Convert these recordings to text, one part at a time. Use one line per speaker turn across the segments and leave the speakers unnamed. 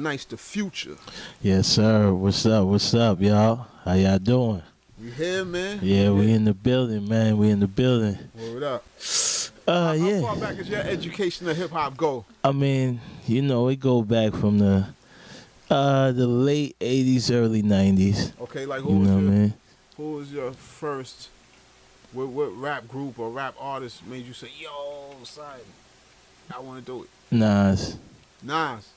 Nyce Da Future.
Yes, sir. What's up? What's up, y'all? How y'all doing?
We here, man.
Yeah, we in the building, man. We in the building.
Word up.
Yeah.
How far back does your education of hip hop go?
I mean, it go back from the late '80s, early '90s.
Okay, like
You know what I mean?
who was your first? What rap group or rap artist made you say, "Yo, son, I want to do it"?
Nas.
Nas.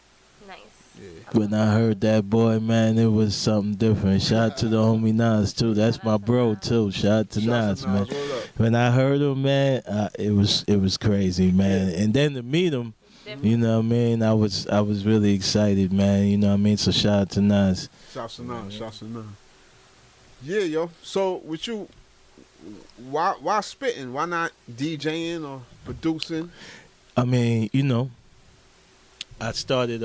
Nice.
Yeah.
When I heard that boy, man, it was something different. Shout out to the homie Nas too. That's my bro too. Shout out to Nas, man.
What up?
When I heard him, man, it was crazy, man.
Yeah.
And then to meet him, you know what I mean, I was really excited, man. You know what I mean. So shout out to Nas.
Shouts to Nas. Shouts to Nas. Yeah, yo. So with you, why spitting? Why not DJing or producing?
I mean, I started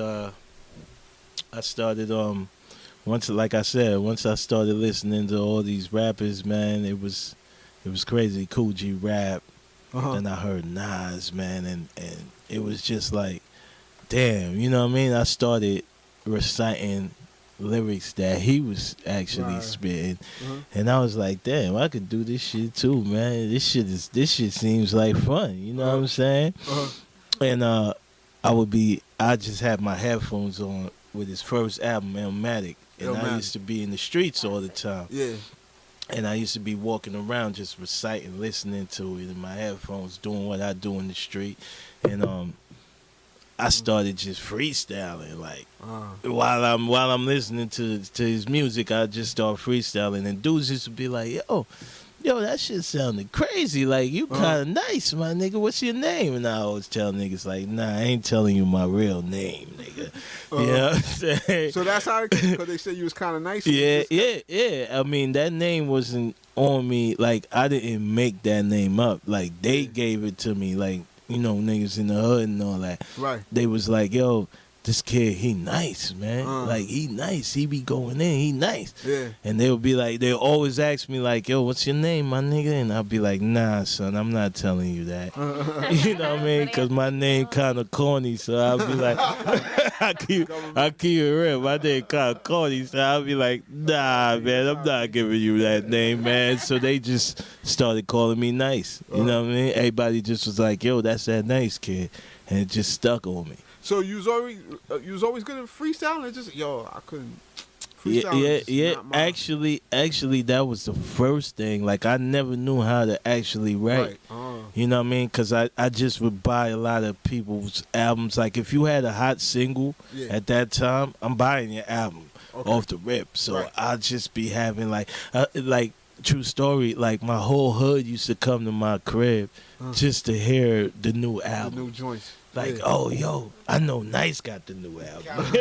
once, like I said, once I started listening to all these rappers, man, it was crazy. Cool G rap. Then I heard Nas, man, and it was just like, damn, you know what I mean? I started reciting lyrics that he was actually spitting, and I was like, damn, I could do this shit too, man. This shit seems like fun, you know what I'm saying? And I just had my headphones on with his first album, Illmatic, and I used to be in the streets all the time.
Yeah.
And I used to be walking around just reciting, listening to it in my headphones, doing what I do in the street. And I started just freestyling, like while I'm listening to his music, I just start freestyling, and dudes used to be like, yo, that shit sounded crazy. Like, you kind of nice, my nigga. What's your name? And I always tell niggas, like, nah, I ain't telling you my real name, nigga. You know what I'm saying?
So that's how, because they said you was kind of nice.
Yeah. I mean, that name wasn't on me. Like, I didn't make that name up. Like, they gave it to me. Like, niggas in the hood and all that.
Right.
They was like, yo, this kid, he nice, man. Like, he nice. He be going in. He nice.
Yeah.
And they'll be like, they'll always ask me, like, yo, what's your name, my nigga? And I'll be like, nah, son, I'm not telling you that. You know what I mean? Because my name kind of corny, so I'll be like, I keep it real. My name kind of corny, so I'll be like, nah, man, I'm not giving you that name, man. So they just started calling me Nice. You know what I mean? Everybody just was like, yo, that's that Nice kid. And it just stuck on me.
So you was always good at freestyling? It just I couldn't. Freestyling
Actually, that was the first thing. Like, I never knew how to actually write. You know what I mean? Because I just would buy a lot of people's albums. Like, if you had a hot single at that time, I'm buying your album off the rip. So I'll just be having like true story. Like, my whole hood used to come to my crib just to hear the new album.
The new joints.
Like, oh, yo, I know Nice got the new album.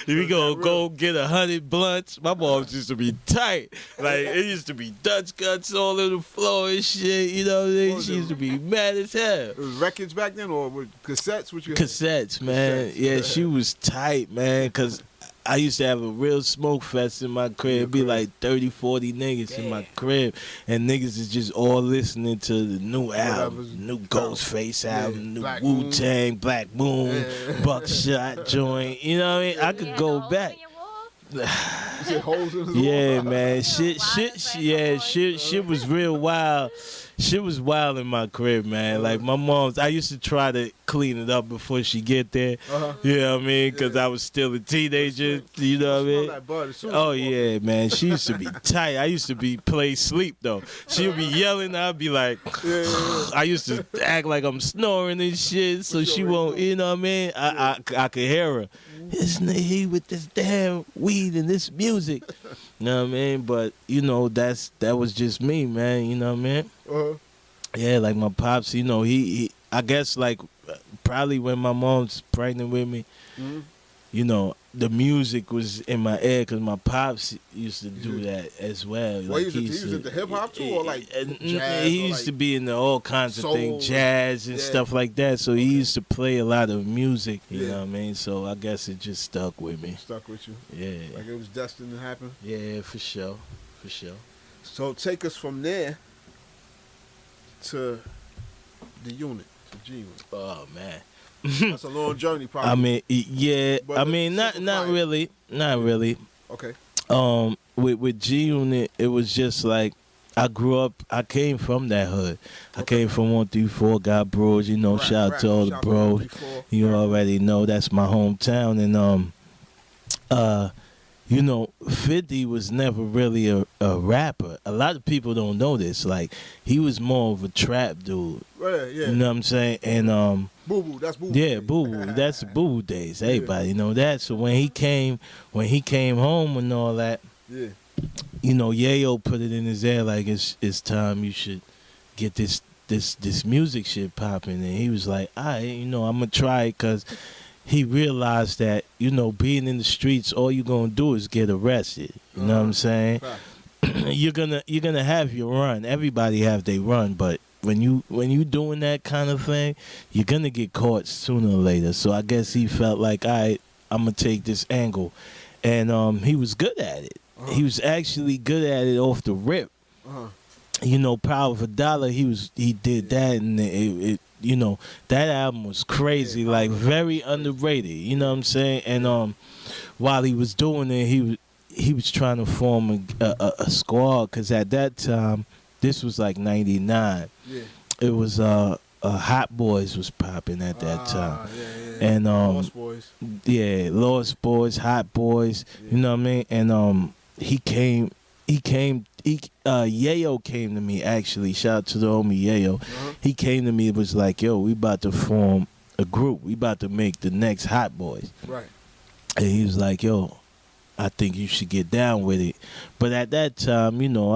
We go get 100 blunts. My moms used to be tight. Like, it used to be Dutch guts all over the floor and shit. You know what I mean? She used to be mad as hell.
It was records back then or with cassettes? What you had?
Cassettes, man. Yeah, she was tight, man, because I used to have a real smoke fest in my crib. It'd be like 30, 40 niggas in my crib. And niggas is just all listening to the new album, new Ghostface album, new Wu-Tang, Black Moon, Buckshot joint. You know what I mean? I could go back. Yeah, man. Shit was real wild. Shit was wild in my crib, man. Like, my mom's, I used to try to clean it up before she get there. You know what I mean? Because I was still a teenager. You know what I mean? Oh, yeah, man. She used to be tight. I used to play sleep, though. She would be yelling. I'd be like, I used to act like I'm snoring and shit, so she won't, you know what I mean? I could hear her. Isn't he with this damn weed and this music? You know what I mean? But, that was just me, man. You know what I mean? Yeah, like my pops, he I guess, like, probably when my mom's pregnant with me, the music was in my ear because my pops used to do that as well.
Well,
like,
he was into hip-hop too, or like jazz?
He used to be into all kinds of things, jazz and stuff like that. So he used to play a lot of music, you know what I mean? So I guess it just stuck with me.
Stuck with you?
Yeah.
Like it was destined to happen?
Yeah, for sure. For sure.
So take us from there to the unit, to G-Unit.
Oh, man.
That's a long journey, probably.
I mean, yeah.
But
I mean, not really.
Okay.
With G Unit, it was just like I grew up. I came from that hood. I came from 134. Got bros. You know, shout out to all the bros. You already know that's my hometown. And you know, 50 was never really a rapper. A lot of people don't know this. Like, he was more of a trap dude.
Yeah.
You know what I'm saying? And
Boo Boo, that's Boo Boo.
yeah, Boo Boo. That's the Boo Boo days. Everybody know that. So when he came home and all that,
yeah,
you know, Yayo put it in his ear like it's time you should get this music shit popping. And he was like, all right, you know, I'm gonna try it, because he realized that, you know, being in the streets, all you're gonna do is get arrested. You know what I'm saying? You're gonna have your run. Everybody have their run, but when you doing that kind of thing, you're gonna get caught sooner or later. So I guess he felt like, all right, I'm gonna take this angle, and he was good at it. He was actually good at it off the rip. You know, Power of a Dollar, he did that, and it you know, that album was crazy, like very underrated. You know what I'm saying? And while he was doing it, he was trying to form a squad, because at that time, this was like '99. Yeah. It was Hot Boys was popping at that time. And Lost Boys. Yeah, Lost Boys, Hot Boys. Yeah. You know what I mean? And Yayo came to me, actually. Shout out to the homie Yayo. He came to me and was like, yo, we about to form a group. We about to make the next Hot Boys. Right. And he was like, yo, I think you should get down with it. But at that time, you know,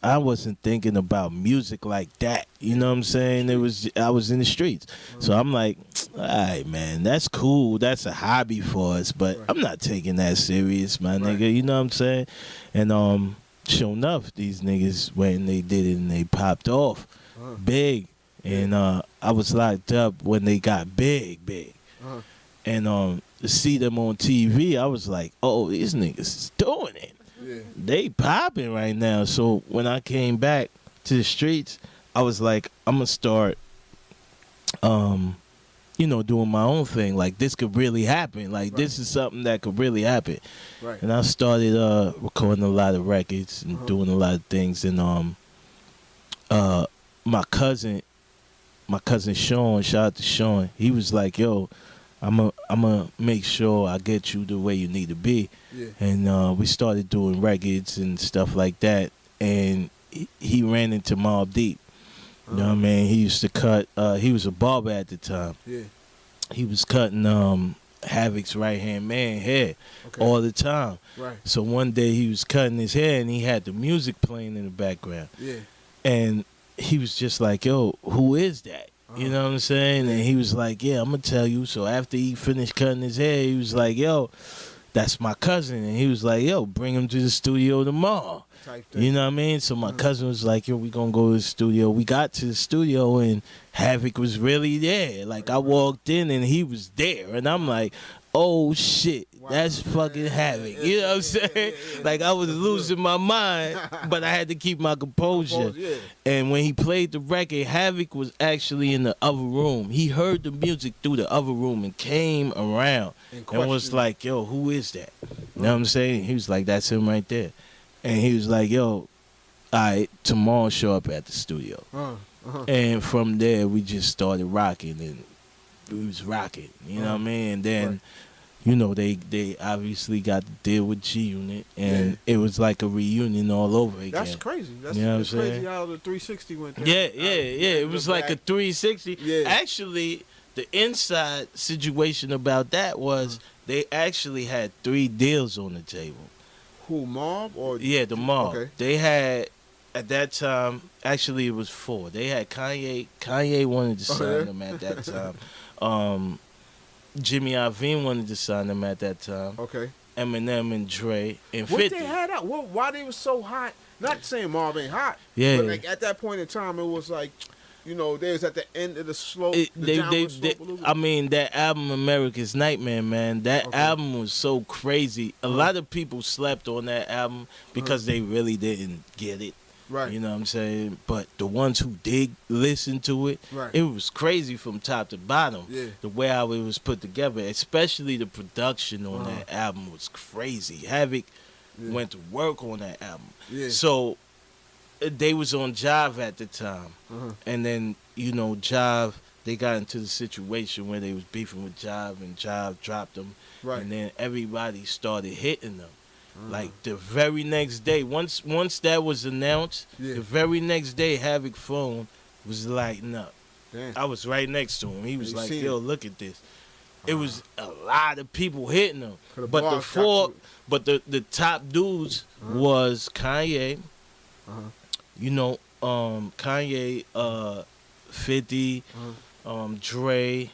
I wasn't thinking about music like that. You know what I'm saying? I was in the streets. So I'm like, all right, man, that's cool. That's a hobby for us, but I'm not taking that serious, my nigga. You know what I'm saying? And sure enough, these niggas, when they did it and they popped off big. And I was locked up when they got big. And to see them on TV, I was like, oh, these niggas is doing it. Yeah. They popping right now. So when I came back to the streets, I was like, I'm going to start, you know, doing my own thing. Like, this could really happen. Like, this is something that could really happen. Right. And I started recording a lot of records and doing a lot of things. And my cousin Sean, shout out to Sean, he was like, yo, I'm a make sure I get you the way you need to be. Yeah. And we started doing records and stuff like that. And he ran into Mobb Deep. You know what I mean? He used to cut, he was a barber at the time. Yeah. He was cutting Havoc's right-hand man hair all the time. Right. So one day he was cutting his hair and he had the music playing in the background. Yeah. And he was just like, yo, who is that? You know what I'm saying? And he was like, yeah, I'm going to tell you. So after he finished cutting his hair, he was like, yo, that's my cousin. And he was like, yo, bring him to the studio tomorrow. You know what I mean? So my cousin was like, yo, we going to go to the studio. We got to the studio and Havoc was really there. Like, I walked in and he was there. And I'm like, oh, shit, that's fucking Havoc. You know what I'm saying? Like, I was losing my mind, but I had to keep my composure. And when he played the record, Havoc was actually in the other room. He heard the music through the other room and came around and was like, yo, who is that? You know what I'm saying? He was like, that's him right there. And he was like, yo, all right, tomorrow show up at the studio. And from there, we just started rocking, and we was rocking. You know what I mean? And then, you know, they obviously got to deal with G Unit, and it was like a reunion all over again.
That's crazy. That's,
you know
that's crazy how the 360 went there.
Yeah. It was like a 360. Yeah. Actually, the inside situation about that was they actually had 3 deals on the table.
Who, Mobb? Or
yeah, the Mobb.
Okay.
They had, at that time, actually it was 4. They had Kanye. Kanye wanted to sign them at that time. Jimmy Iovine wanted to sign them at that time. Okay. Eminem and Dre and 50.
What they had out? Why they was so hot? Not saying Mobb ain't hot. Yeah. But like at that point in time, it was like, you know, they was at the end of the slope.
I mean, that album, America's Nightmare, man, that album was so crazy. A lot of people slept on that album because they really didn't get it.
Right.
You know what I'm saying? But the ones who did listen to it,
Right.
it was crazy from top to bottom.
Yeah.
The way how it was put together, especially the production on that album was crazy. Havoc went to work on that album.
Yeah.
So they was on Jive at the time. And then, you know, Jive, they got into the situation where they was beefing with Jive and Jive dropped them.
Right.
And then everybody started hitting them. Like the very next day, once that was announced, the very next day, Havoc phone was lighting up.
Damn.
I was right next to him. He was like, "Yo, look at this." It was a lot of people hitting him, but the top dudes was Kanye. You know, Kanye, 50, Dre,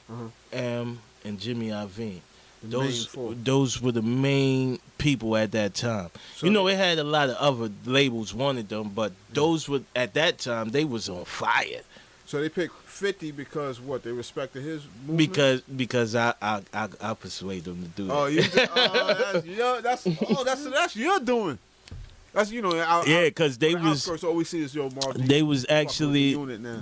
M, and Jimmy Iovine. Those were the main people at that time. So, you know, it had a lot of other labels wanted them, but those were at that time they was on fire.
So they picked 50 because what? They respected his movement?
Because I persuade them to do that.
Oh, you that's your doing. That's
because they was
all we see is your Mobb Deep.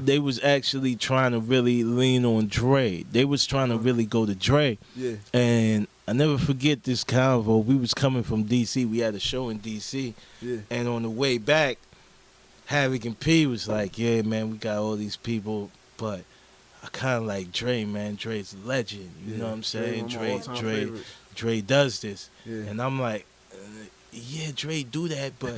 They was actually trying to really lean on Dre. They was trying to really go to Dre.
Yeah.
And I never forget this convo. We was coming from DC. We had a show in DC.
Yeah.
And on the way back, Havoc and P was like, "Yeah, man, we got all these people, but I kind of like Dre, man. Dre's a legend. You know what I'm saying? Dre does this." Yeah. And I'm like, "Yeah, Dre do that, but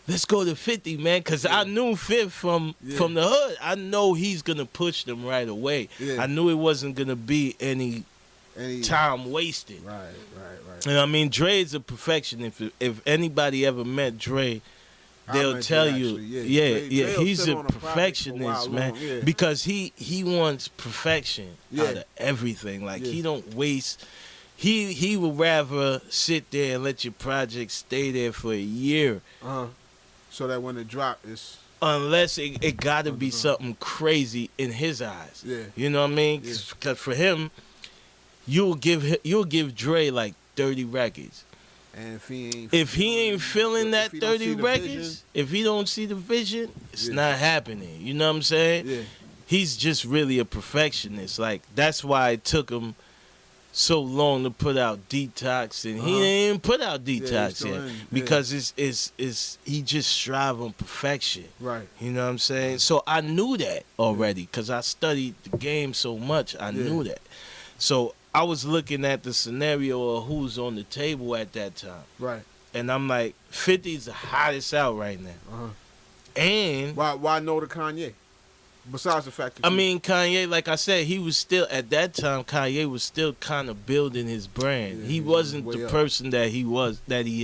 let's go to 50, man, because I knew 50 from the hood. I know he's going to push them right away. Yeah. I knew it wasn't going to be any time wasted.
Right.
And I mean, Dre is a perfectionist. If anybody ever met Dre, they'll tell you, he's a perfectionist, man, because he wants perfection out of everything. Like, he don't waste... He would rather sit there and let your project stay there for a year.
So that when it drop, it's...
Unless it got to be something crazy in his eyes. Yeah. You know what I mean? Because for him, you'll give Dre like 30 records.
And
if he ain't feeling that 30 records, if he don't see the vision, it's not happening. You know what I'm saying? Yeah. He's just really a perfectionist. Like, that's why it took him so long to put out Detox, and he didn't even put out Detox yet because it's he just strive on perfection. Right. You know what I'm saying? So I knew that already because I studied the game so much. I knew that. So I was looking at the scenario of who's on the table at that time. Right. And I'm like, 50's the hottest out right now. And
why no to Kanye? Besides the fact that
Kanye, like I said, he was still at that time. Kanye was still kind of building his brand. He wasn't the person that he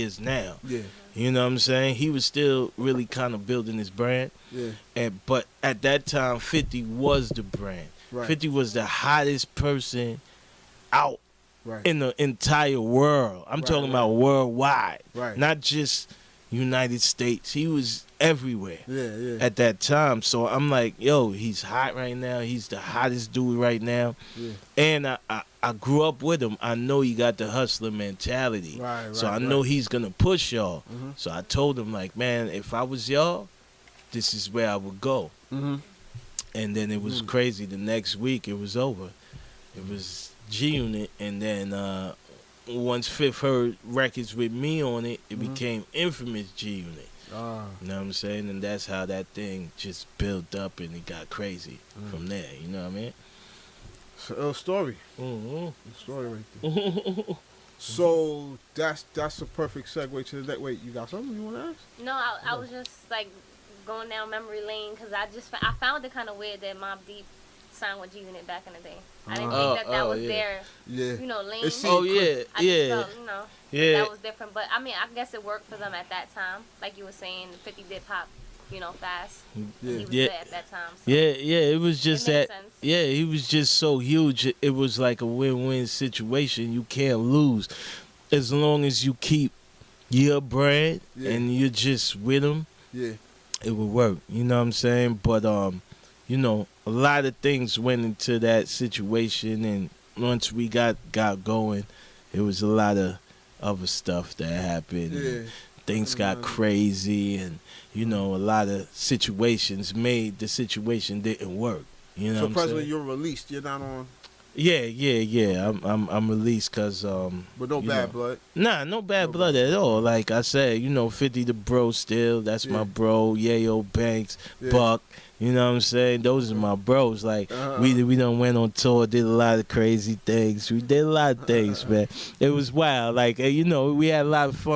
is now. Yeah, you know what I'm saying. He was still really kind of building his brand. Yeah, but at that time, 50 was the brand. Right. 50 was the hottest person out in the entire world. I'm talking about worldwide, not just United States. He was everywhere at that time. So I'm like, yo, he's hot right now. He's the hottest dude right now. Yeah. And I grew up with him. I know he got the hustler mentality. So I know he's going to push y'all. So I told him, like, man, if I was y'all, this is where I would go. And then it was crazy. The next week, it was over. It was G-Unit. And then once Fifth heard records with me on it, it became infamous G-Unit. You know what I'm saying? And that's how that thing just built up and it got crazy from there. You know what I mean?
So, story. Story right there. So that's a perfect segue to the next. Wait, you got something you want to ask?
No, I was just like going down memory lane because I found it kind of weird that Mobb Deep signed with G-Unit back in the day. I didn't think that was their, lane.
I just felt,
that was different. But, I guess it worked for them at that time. Like you were saying, 50 did pop, fast. He was there at that time. So
it was just that.
Sense.
Yeah, he was just so huge. It was like a win-win situation. You can't lose. As long as you keep your brand and you're just with him, it would work. You know what I'm saying? But, a lot of things went into that situation, and once we got going, it was a lot of other stuff that happened. things got crazy, and you know, a lot of situations made the situation didn't work. You know,
so
what I'm
presently
saying?
you're released. You're not on.
Yeah. I'm released because
But no bad blood.
Nah, no bad blood at all. Like I said, you know, 50 the bro still. That's my bro. Yayo Banks, Buck. You know what I'm saying? Those are my bros. Like we done went on tour, did a lot of crazy things. We did a lot of things, man. It was wild. Like you know, we had a lot of fun.